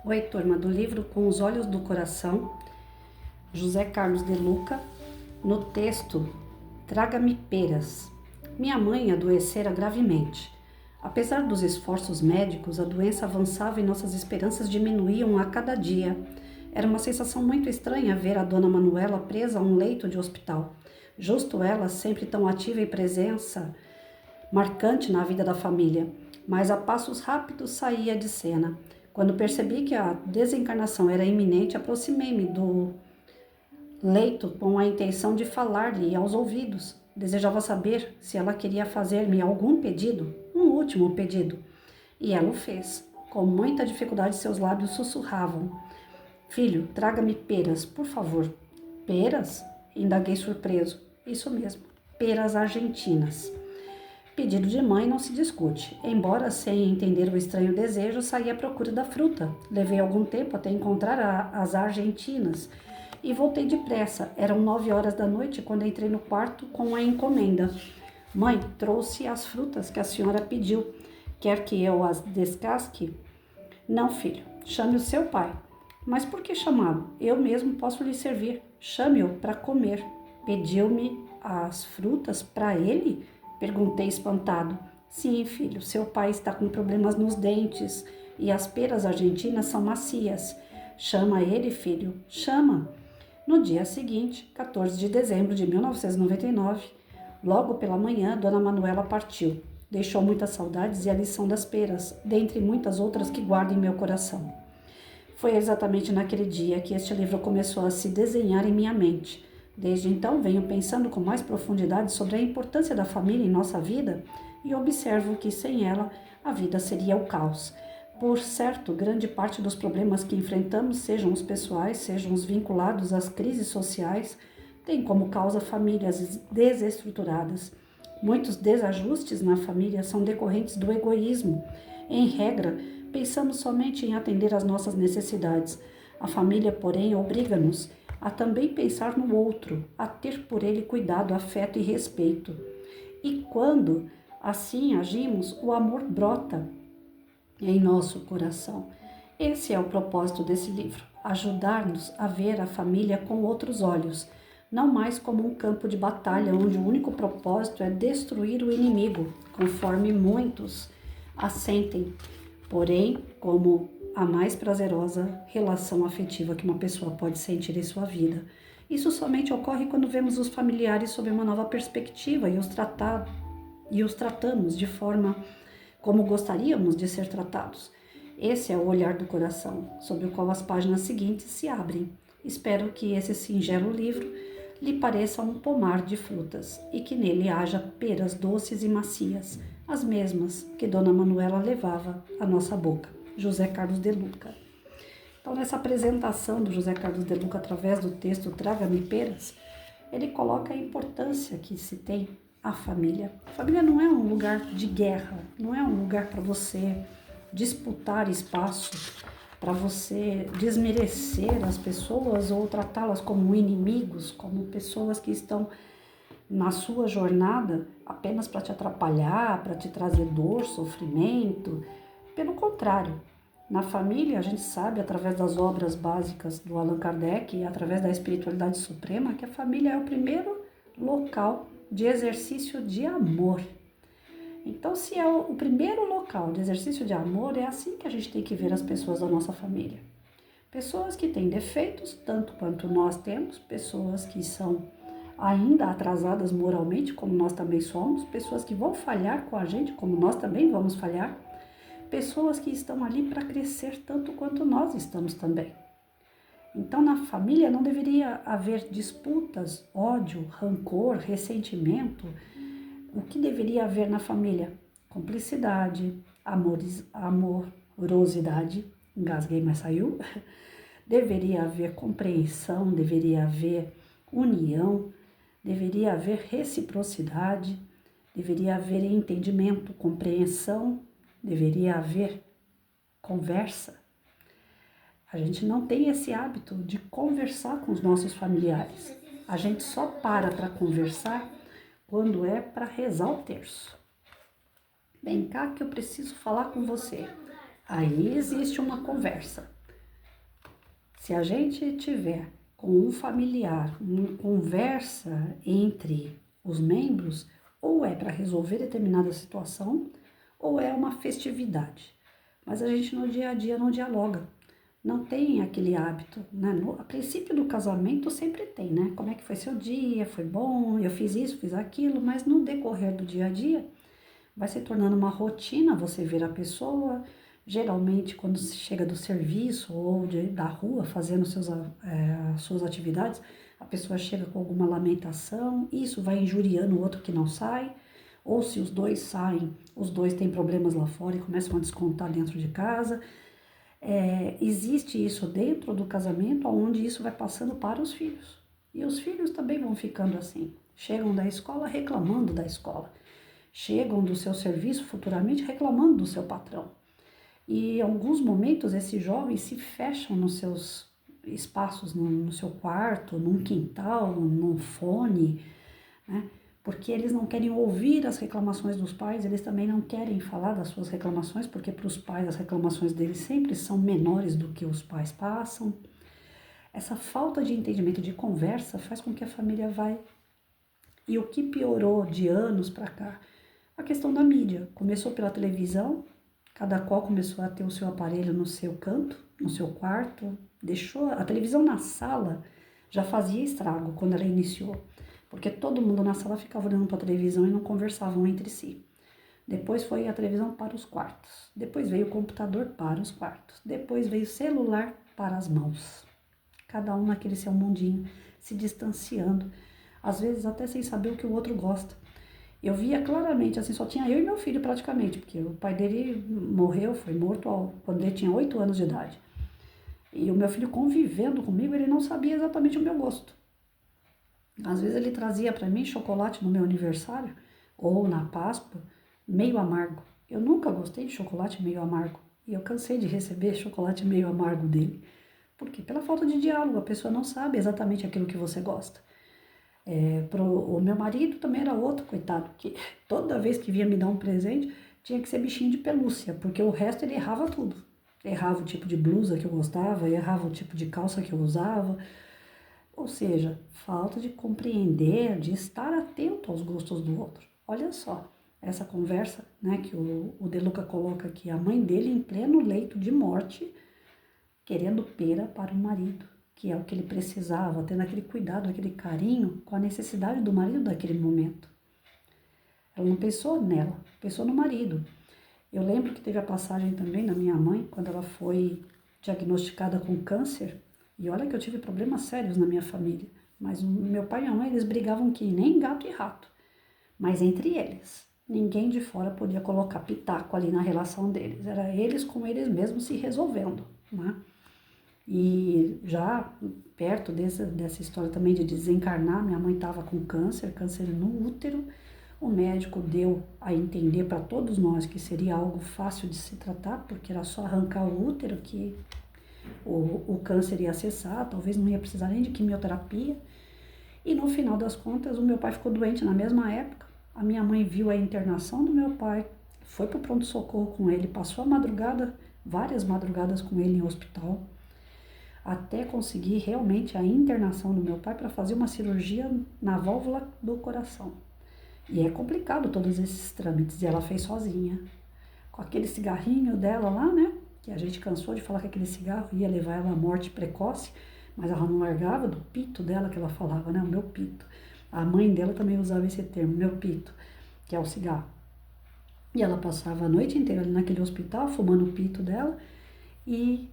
Oi, turma do livro Com os Olhos do Coração, José Carlos de Luca, no texto Traga-me peras. Minha mãe adoecera gravemente. Apesar dos esforços médicos, a doença avançava e nossas esperanças diminuíam a cada dia. Era uma sensação muito estranha ver a dona Manuela presa a um leito de hospital. Justo ela, sempre tão ativa e presença marcante na vida da família, mas a passos rápidos saía de cena. Quando percebi que a desencarnação era iminente, aproximei-me do leito com a intenção de falar-lhe aos ouvidos. Desejava saber se ela queria fazer-me algum pedido, um último pedido. E ela o fez. Com muita dificuldade, seus lábios sussurravam: Filho, traga-me peras, por favor. Peras? Indaguei surpreso. Isso mesmo, peras argentinas. Pedido de mãe não se discute. Embora sem entender o estranho desejo, saí à procura da fruta. Levei algum tempo até encontrar as argentinas e voltei depressa. Eram 9 horas da noite quando entrei no quarto com a encomenda. Mãe, trouxe as frutas que a senhora pediu. Quer que eu as descasque? Não, filho. Chame o seu pai. Mas por que chamá-lo? Eu mesmo posso lhe servir. Chame-o para comer. Pediu-me as frutas para ele? Perguntei espantado. Sim, filho, seu pai está com problemas nos dentes e as peras argentinas são macias. Chama ele, filho, chama. No dia seguinte, 14 de dezembro de 1999, logo pela manhã, Dona Manuela partiu. Deixou muitas saudades e a lição das peras, dentre muitas outras que guardo em meu coração. Foi exatamente naquele dia que este livro começou a se desenhar em minha mente. Desde então, venho pensando com mais profundidade sobre a importância da família em nossa vida e observo que sem ela, a vida seria o caos. Por certo, grande parte dos problemas que enfrentamos, sejam os pessoais, sejam os vinculados às crises sociais, tem como causa famílias desestruturadas. Muitos desajustes na família são decorrentes do egoísmo. Em regra, pensamos somente em atender às nossas necessidades. A família, porém, obriga-nos a também pensar no outro, a ter por ele cuidado, afeto e respeito. E quando assim agimos, o amor brota em nosso coração. Esse é o propósito desse livro, ajudar-nos a ver a família com outros olhos, não mais como um campo de batalha onde o único propósito é destruir o inimigo, conforme muitos assentem, porém como a mais prazerosa relação afetiva que uma pessoa pode sentir em sua vida. Isso somente ocorre quando vemos os familiares sob uma nova perspectiva e os tratamos de forma como gostaríamos de ser tratados. Esse é o olhar do coração, sobre o qual as páginas seguintes se abrem. Espero que esse singelo livro lhe pareça um pomar de frutas e que nele haja peras doces e macias, as mesmas que Dona Manuela levava à nossa boca. José Carlos de Luca. Então, nessa apresentação do José Carlos de Luca, através do texto Traga-me Peras, ele coloca a importância que se tem a família. A família não é um lugar de guerra, não é um lugar para você disputar espaço, para você desmerecer as pessoas ou tratá-las como inimigos, como pessoas que estão na sua jornada apenas para te atrapalhar, para te trazer dor, sofrimento. Pelo contrário, na família a gente sabe, através das obras básicas do Allan Kardec e através da espiritualidade suprema, que a família é o primeiro local de exercício de amor. Então, se é o primeiro local de exercício de amor, é assim que a gente tem que ver as pessoas da nossa família. Pessoas que têm defeitos, tanto quanto nós temos, pessoas que são ainda atrasadas moralmente, como nós também somos, pessoas que vão falhar com a gente, como nós também vamos falhar, pessoas que estão ali para crescer tanto quanto nós estamos também. Então, na família não deveria haver disputas, ódio, rancor, ressentimento. O que deveria haver na família? Cumplicidade, amorosidade, engasguei, mas saiu. Deveria haver compreensão, deveria haver união, deveria haver reciprocidade, deveria haver entendimento, compreensão, deveria haver conversa. A gente não tem esse hábito de conversar com os nossos familiares. A gente só para conversar quando é para rezar o terço. Vem cá que eu preciso falar com você. Aí existe uma conversa. Se a gente tiver com um familiar uma conversa entre os membros, ou é para resolver determinada situação, ou é uma festividade. Mas a gente no dia a dia não dialoga, não tem aquele hábito, né? A princípio do casamento sempre tem, né? Como é que foi seu dia? Foi bom? Eu fiz isso, fiz aquilo, mas no decorrer do dia a dia vai se tornando uma rotina você ver a pessoa. Geralmente, quando se chega do serviço ou da rua fazendo suas atividades, a pessoa chega com alguma lamentação, isso vai injuriando o outro que não sai, ou se os dois saem, os dois têm problemas lá fora e começam a descontar dentro de casa. Existe isso dentro do casamento, onde isso vai passando para os filhos. E os filhos também vão ficando assim. Chegam da escola reclamando da escola. Chegam do seu serviço futuramente reclamando do seu patrão. E em alguns momentos esses jovens se fecham nos seus espaços, no seu quarto, num quintal, num fone, né? Porque eles não querem ouvir as reclamações dos pais, eles também não querem falar das suas reclamações, porque para os pais as reclamações deles sempre são menores do que os pais passam. Essa falta de entendimento, de conversa, faz com que a família vai. E o que piorou de anos para cá? A questão da mídia. Começou pela televisão, cada qual começou a ter o seu aparelho no seu canto, no seu quarto, deixou a televisão na sala, já fazia estrago quando ela iniciou, porque todo mundo na sala ficava olhando para a televisão e não conversavam entre si. Depois foi a televisão para os quartos, depois veio o computador para os quartos, depois veio o celular para as mãos. Cada um naquele seu mundinho, se distanciando, às vezes até sem saber o que o outro gosta. Eu via claramente, assim, só tinha eu e meu filho praticamente, porque o pai dele morreu, foi morto quando ele tinha 8 anos de idade. E o meu filho convivendo comigo, ele não sabia exatamente o meu gosto. Às vezes ele trazia para mim chocolate no meu aniversário, ou na Páscoa, meio amargo. Eu nunca gostei de chocolate meio amargo, e eu cansei de receber chocolate meio amargo dele. Por quê? Pela falta de diálogo, a pessoa não sabe exatamente aquilo que você gosta. O meu marido também era outro, coitado, que toda vez que vinha me dar um presente, tinha que ser bichinho de pelúcia, porque o resto ele errava tudo. Errava o tipo de blusa que eu gostava, errava o tipo de calça que eu usava. Ou seja, falta de compreender, de estar atento aos gostos do outro. Olha só, essa conversa, né, que o De Luca coloca aqui, a mãe dele em pleno leito de morte, querendo pera para o marido, que é o que ele precisava, tendo aquele cuidado, aquele carinho com a necessidade do marido naquele momento. Ela não pensou nela, pensou no marido. Eu lembro que teve a passagem também da minha mãe, quando ela foi diagnosticada com câncer, e olha que eu tive problemas sérios na minha família, mas o meu pai e minha mãe, eles brigavam que nem gato e rato, mas entre eles. Ninguém de fora podia colocar pitaco ali na relação deles, era eles com eles mesmos se resolvendo, né? E já perto dessa história também de desencarnar, minha mãe estava com câncer no útero. O médico deu a entender para todos nós que seria algo fácil de se tratar, porque era só arrancar o útero que o câncer ia cessar, talvez não ia precisar nem de quimioterapia. E no final das contas, o meu pai ficou doente na mesma época. A minha mãe viu a internação do meu pai, foi para o pronto-socorro com ele, passou a madrugada, várias madrugadas com ele em hospital, até conseguir realmente a internação do meu pai para fazer uma cirurgia na válvula do coração. E é complicado todos esses trâmites, e ela fez sozinha, com aquele cigarrinho dela lá, né, que a gente cansou de falar que aquele cigarro ia levar ela à morte precoce, mas ela não largava do pito dela, que ela falava, né, o meu pito. A mãe dela também usava esse termo, meu pito, que é o cigarro. E ela passava a noite inteira ali naquele hospital, fumando o pito dela, e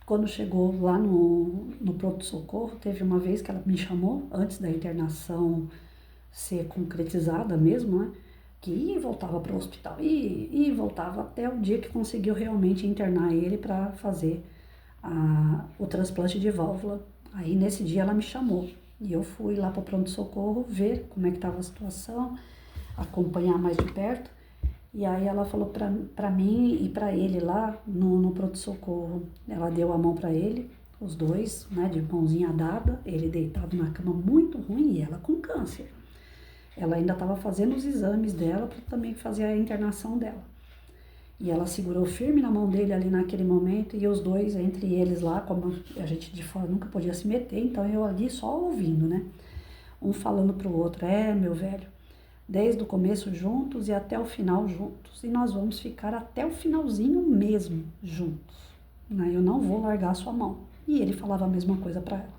quando chegou lá no pronto-socorro, teve uma vez que ela me chamou, antes da internação ser concretizada mesmo, né, que ia e voltava para o hospital, e voltava até o dia que conseguiu realmente internar ele para fazer o transplante de válvula. Aí nesse dia ela me chamou, e eu fui lá para o pronto-socorro ver como é que estava a situação, acompanhar mais de perto. E aí ela falou para mim e para ele lá no pronto-socorro. Ela deu a mão para ele, os dois, né, de mãozinha dada, ele deitado na cama muito ruim e ela com câncer. Ela ainda estava fazendo os exames dela para também fazer a internação dela. E ela segurou firme na mão dele ali naquele momento, e os dois, entre eles lá, como a gente de fora nunca podia se meter, então eu ali só ouvindo, né? Um falando pro outro, meu velho, desde o começo juntos e até o final juntos, e nós vamos ficar até o finalzinho mesmo juntos, né? Eu não vou largar a sua mão. E ele falava a mesma coisa para ela.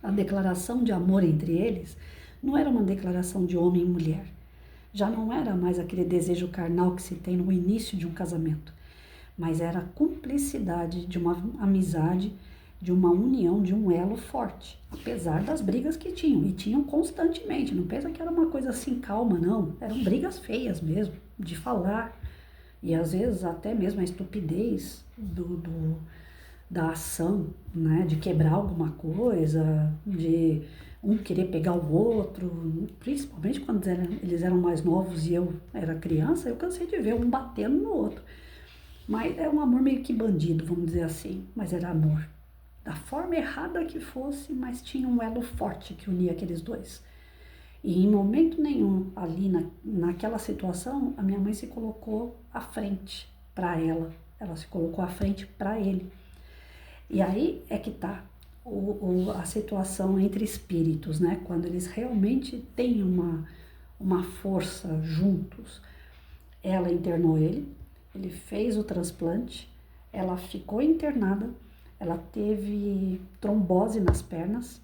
A declaração de amor entre eles não era uma declaração de homem e mulher. Já não era mais aquele desejo carnal que se tem no início de um casamento, mas era a cumplicidade de uma amizade, de uma união, de um elo forte, apesar das brigas que tinham, e tinham constantemente. Não pensa que era uma coisa assim calma, não. Eram brigas feias mesmo, de falar, e às vezes até mesmo a estupidez da ação, né, de quebrar alguma coisa, de um querer pegar o outro, principalmente quando eles eram mais novos e eu era criança, eu cansei de ver um batendo no outro. Mas é um amor meio que bandido, vamos dizer assim, mas era amor. Da forma errada que fosse, mas tinha um elo forte que unia aqueles dois. E em momento nenhum ali naquela situação, a minha mãe se colocou à frente para ela se colocou à frente para ele. E aí é que tá a situação entre espíritos, né? Quando eles realmente têm uma força juntos. Ela internou ele fez o transplante, ela ficou internada, ela teve trombose nas pernas,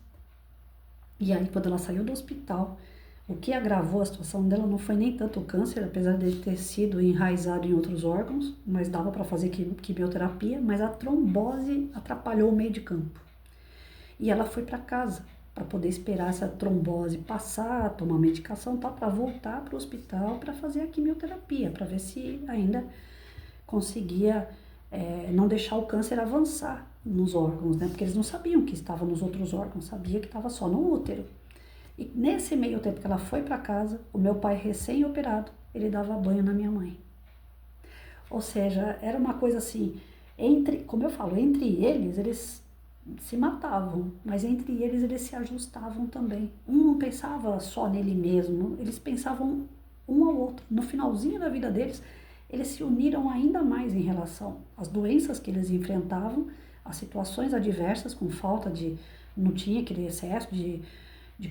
e aí quando ela saiu do hospital, o que agravou a situação dela não foi nem tanto o câncer, apesar de ter sido enraizado em outros órgãos, mas dava para fazer quimioterapia, mas a trombose atrapalhou o meio de campo. E ela foi para casa para poder esperar essa trombose passar, tomar medicação, para voltar para o hospital para fazer a quimioterapia, para ver se ainda conseguia não deixar o câncer avançar nos órgãos, né? Porque eles não sabiam que estava nos outros órgãos, sabia que estava só no útero. E nesse meio tempo que ela foi para casa, o meu pai recém-operado, ele dava banho na minha mãe. Ou seja, era uma coisa assim, como eu falo, entre eles se matavam, mas entre eles se ajustavam também. Um não pensava só nele mesmo, eles pensavam um ao outro. No finalzinho da vida deles, eles se uniram ainda mais em relação às doenças que eles enfrentavam, às situações adversas, com falta de... não tinha aquele excesso de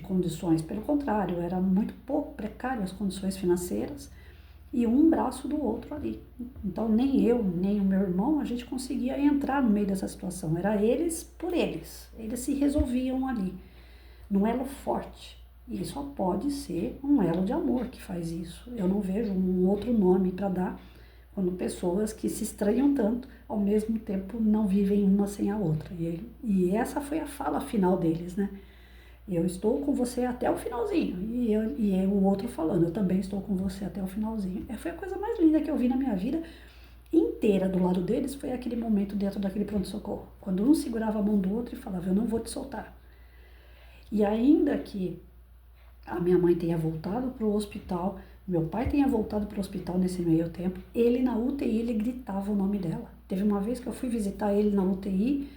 condições, pelo contrário, era muito pouco precário as condições financeiras, e um braço do outro ali. Então nem eu, nem o meu irmão, a gente conseguia entrar no meio dessa situação, era eles por eles se resolviam ali, num elo forte, e só pode ser um elo de amor que faz isso. Eu não vejo um outro nome para dar quando pessoas que se estranham tanto, ao mesmo tempo não vivem uma sem a outra, e essa foi a fala final deles, né? Eu estou com você até o finalzinho. E o outro falando, eu também estou com você até o finalzinho. Foi a coisa mais linda que eu vi na minha vida inteira do lado deles, foi aquele momento dentro daquele pronto-socorro. Quando um segurava a mão do outro e falava, eu não vou te soltar. E ainda que a minha mãe tenha voltado para o hospital, meu pai tenha voltado para o hospital nesse meio tempo, ele na UTI, ele gritava o nome dela. Teve uma vez que eu fui visitar ele na UTI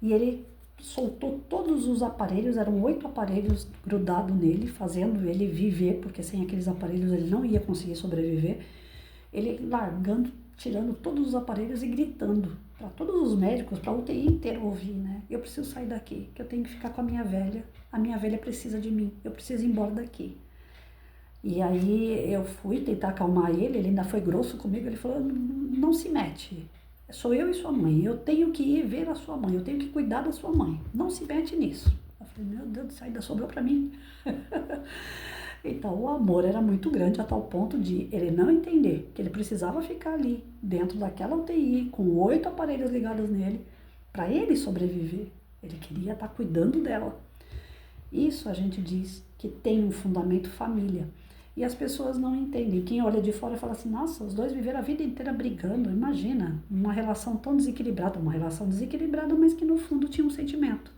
e ele soltou todos os aparelhos, eram 8 aparelhos grudados nele, fazendo ele viver, porque sem aqueles aparelhos ele não ia conseguir sobreviver. Ele largando, tirando todos os aparelhos e gritando para todos os médicos, para a UTI inteira ouvir, né? Eu preciso sair daqui, que eu tenho que ficar com a minha velha precisa de mim, eu preciso ir embora daqui. E aí eu fui tentar acalmar ele ainda foi grosso comigo, ele falou, não se mete. Sou eu e sua mãe, eu tenho que ir ver a sua mãe, eu tenho que cuidar da sua mãe, não se mete nisso. Eu falei, meu Deus do céu, ainda sobrou para mim. Então o amor era muito grande a tal ponto de ele não entender que ele precisava ficar ali, dentro daquela UTI, com 8 aparelhos ligados nele, para ele sobreviver. Ele queria estar cuidando dela. Isso a gente diz que tem um fundamento família. E as pessoas não entendem. Quem olha de fora fala assim, nossa, os dois viveram a vida inteira brigando. Imagina, uma relação tão desequilibrada, mas que no fundo tinha um sentimento.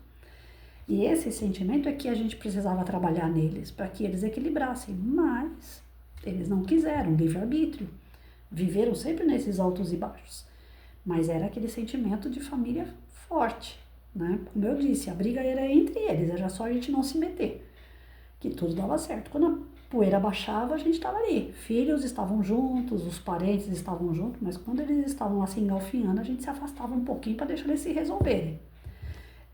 E esse sentimento é que a gente precisava trabalhar neles, para que eles equilibrassem. Mas eles não quiseram, livre-arbítrio. Viveram sempre nesses altos e baixos. Mas era aquele sentimento de família forte, né? Como eu disse, a briga era entre eles, era só a gente não se meter, que tudo dava certo. Quando poeira baixava, a gente estava ali. Filhos estavam juntos, os parentes estavam juntos, mas quando eles estavam lá se engalfinhando, a gente se afastava um pouquinho para deixar eles se resolverem.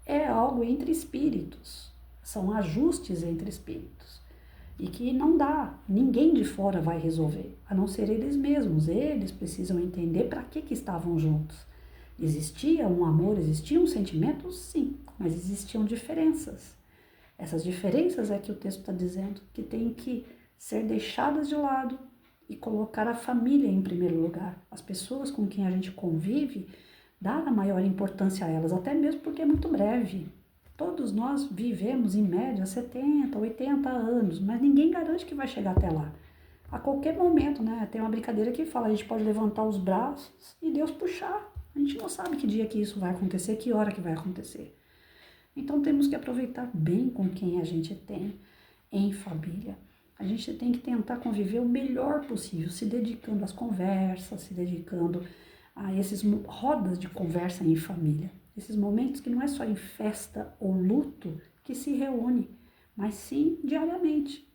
É algo entre espíritos, são ajustes entre espíritos. E que não dá, ninguém de fora vai resolver, a não ser eles mesmos. Eles precisam entender para que estavam juntos. Existia um amor, existiam sentimentos, sim, mas existiam diferenças. Essas diferenças é que o texto está dizendo que tem que ser deixadas de lado e colocar a família em primeiro lugar. As pessoas com quem a gente convive, dar a maior importância a elas, até mesmo porque é muito breve. Todos nós vivemos em média 70, 80 anos, mas ninguém garante que vai chegar até lá. A qualquer momento, né? Tem uma brincadeira que fala, a gente pode levantar os braços e Deus puxar. A gente não sabe que dia que isso vai acontecer, que hora que vai acontecer. Então temos que aproveitar bem com quem a gente tem em família. A gente tem que tentar conviver o melhor possível, se dedicando às conversas, se dedicando a esses rodas de conversa em família. Esses momentos que não é só em festa ou luto que se reúne, mas sim diariamente.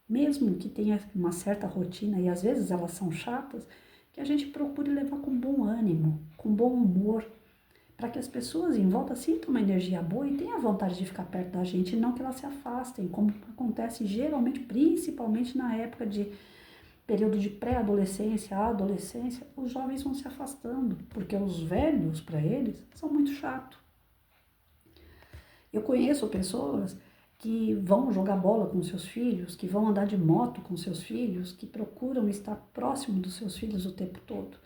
Mesmo que tenha uma certa rotina, e às vezes elas são chatas, que a gente procure levar com bom ânimo, com bom humor, para que as pessoas em volta sintam uma energia boa e tenham vontade de ficar perto da gente, e não que elas se afastem, como acontece geralmente, principalmente na época de período de pré-adolescência, adolescência, os jovens vão se afastando, porque os velhos, para eles, são muito chatos. Eu conheço pessoas que vão jogar bola com seus filhos, que vão andar de moto com seus filhos, que procuram estar próximo dos seus filhos o tempo todo.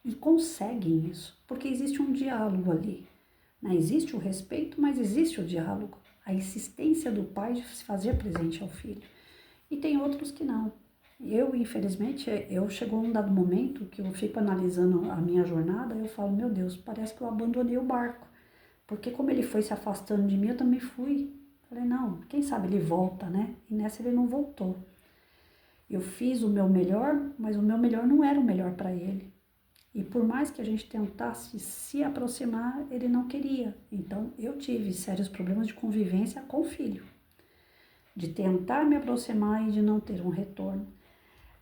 E conseguem isso, porque existe um diálogo ali. Né? Existe o respeito, mas existe o diálogo. A insistência do pai de se fazer presente ao filho. E tem outros que não. Eu, infelizmente, chegou um dado momento que eu fico analisando a minha jornada, eu falo, meu Deus, parece que eu abandonei o barco. Porque como ele foi se afastando de mim, eu também fui. Falei, não, quem sabe ele volta, né? E nessa ele não voltou. Eu fiz o meu melhor, mas o meu melhor não era o melhor para ele. E por mais que a gente tentasse se aproximar, ele não queria. Então eu tive sérios problemas de convivência com o filho. De tentar me aproximar e de não ter um retorno.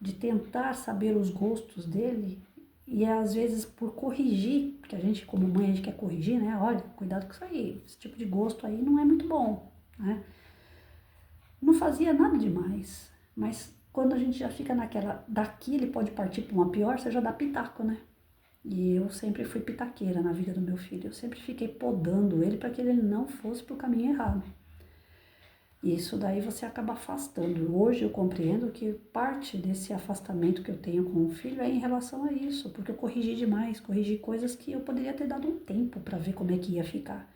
De tentar saber os gostos dele e às vezes por corrigir, porque a gente como mãe a gente quer corrigir, né? Olha, cuidado com isso aí, esse tipo de gosto aí não é muito bom, né? Não fazia nada demais, mas quando a gente já fica naquela, daqui ele pode partir para uma pior, você já dá pitaco, né? E eu sempre fui pitaqueira na vida do meu filho, eu sempre fiquei podando ele para que ele não fosse para o caminho errado. E isso daí você acaba afastando. Hoje eu compreendo que parte desse afastamento que eu tenho com o filho é em relação a isso, porque eu corrigi demais, corrigi coisas que eu poderia ter dado um tempo para ver como é que ia ficar.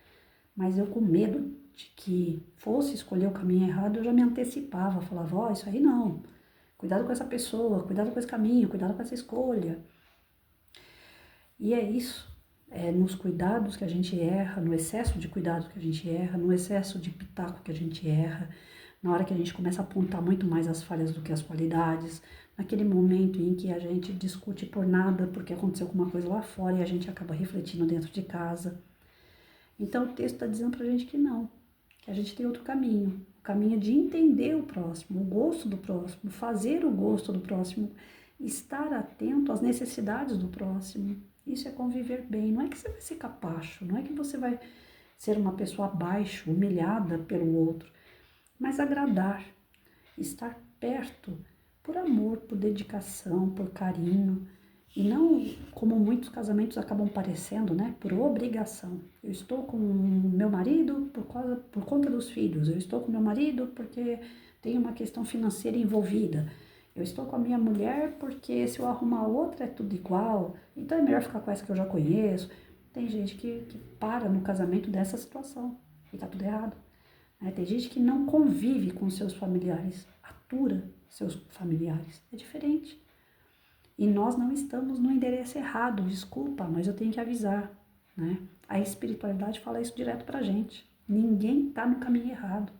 Mas eu com medo de que fosse escolher o caminho errado, eu já me antecipava, falava, ó, isso aí não, cuidado com essa pessoa, cuidado com esse caminho, cuidado com essa escolha. E é isso. É nos cuidados que a gente erra, no excesso de cuidado que a gente erra, no excesso de pitaco que a gente erra, na hora que a gente começa a apontar muito mais as falhas do que as qualidades, naquele momento em que a gente discute por nada porque aconteceu alguma coisa lá fora e a gente acaba refletindo dentro de casa. Então o texto está dizendo pra gente que não, que a gente tem outro caminho, o caminho de entender o próximo, o gosto do próximo, fazer o gosto do próximo, estar atento às necessidades do próximo. Isso é conviver bem. Não é que você vai ser capacho, não é que você vai ser uma pessoa abaixo, humilhada pelo outro, mas agradar, estar perto por amor, por dedicação, por carinho, e não como muitos casamentos acabam parecendo, né, por obrigação. Eu estou com meu marido por conta dos filhos, eu estou com meu marido porque tem uma questão financeira envolvida. Eu estou com a minha mulher porque se eu arrumar outra é tudo igual, então é melhor ficar com essa que eu já conheço. Tem gente que para no casamento dessa situação e tá tudo errado. Né? Tem gente que não convive com seus familiares, atura seus familiares. É diferente. E nós não estamos no endereço errado, desculpa, mas eu tenho que avisar. Né? A espiritualidade fala isso direto pra gente. Ninguém tá no caminho errado.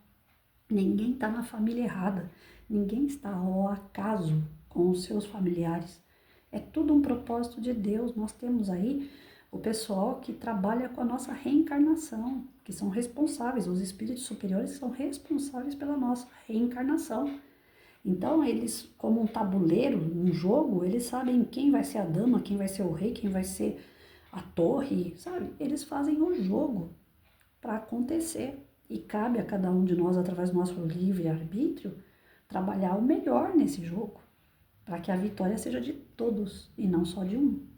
Ninguém está na família errada, ninguém está ao acaso com os seus familiares. É tudo um propósito de Deus. Nós temos aí o pessoal que trabalha com a nossa reencarnação, que são responsáveis, os espíritos superiores são responsáveis pela nossa reencarnação. Então, eles, como um tabuleiro, um jogo, eles sabem quem vai ser a dama, quem vai ser o rei, quem vai ser a torre, sabe? Eles fazem o jogo para acontecer. E cabe a cada um de nós, através do nosso livre-arbítrio, trabalhar o melhor nesse jogo, para que a vitória seja de todos e não só de um.